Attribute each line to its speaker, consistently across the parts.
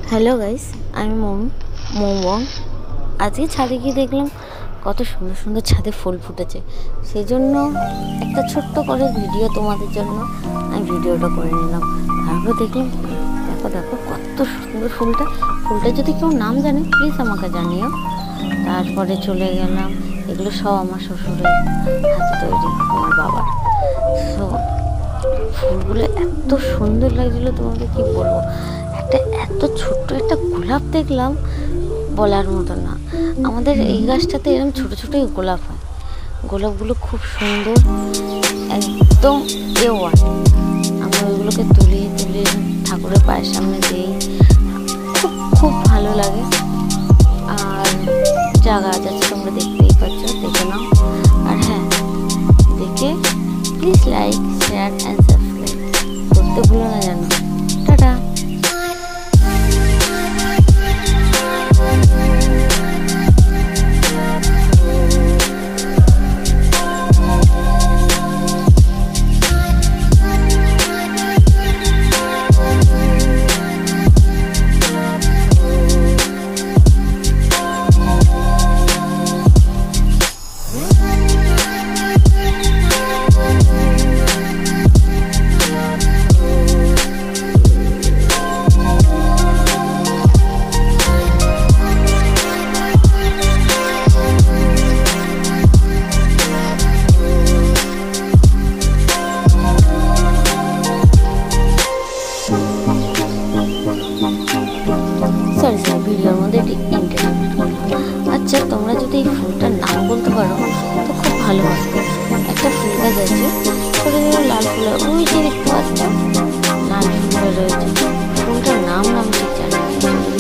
Speaker 1: Hello guys, আমি মোমো। আজকে ছাদে গিয়ে দেখলাম কত সুন্দর সুন্দর ছাদে ফুল ফুটেছে। সেই জন্য একটা ছোট্ট করে ভিডিও তোমাদের জন্য আমি ভিডিওটা করে নিলাম। তারপর দেখলাম দেখো দেখো কত সুন্দর ফুলটা যদি কেউ নাম জানে প্লিজ আমাকে জানিও। তারপরে চলে গেলাম, এগুলো সব আমার শ্বশুরের হাতে তৈরি, আমার বাবার। সো ফুলগুলো এত সুন্দর লাগছিল, তোমাকে কি বলবো। এত ছোট্ট একটা গোলাপ দেখলাম, বলার মতো না। আমাদের এই গাছটাতে এরকম ছোট ছোটই গোলাপ হয়। গোলাপগুলো খুব সুন্দর, একদম ওয়ান। আমরা ওইগুলোকে তুলে ঠাকুরের পায়ের সামনে দিই, খুব খুব ভালো লাগে। আর যা গাছ আছে তোমরা দেখতেই পাচ্ছ, দেখে নাও। আর হ্যাঁ, দেখে please like, share and subscribe করতে ভুলো না যেন। টাটা। সরি ভিডিওর মধ্যে এন্টারটেনমেন্ট করলাম। আচ্ছা, তোমরা যদি এই ফুলটার নাম বলতে পারো তো খুব ভালো হয়। একটা ফুল গাছ আছে, ছোটো ছোটো লাল ফুল, ওই যে দেখতে পাচ্ছেন লাল ফুল রয়েছে। ফুলটার নাম ঠিক জানি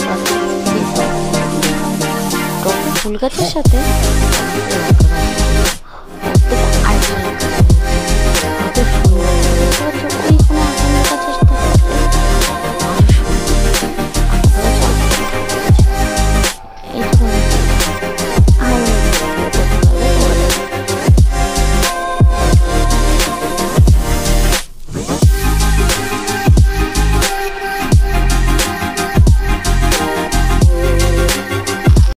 Speaker 1: না। ফুল গাছের সাথে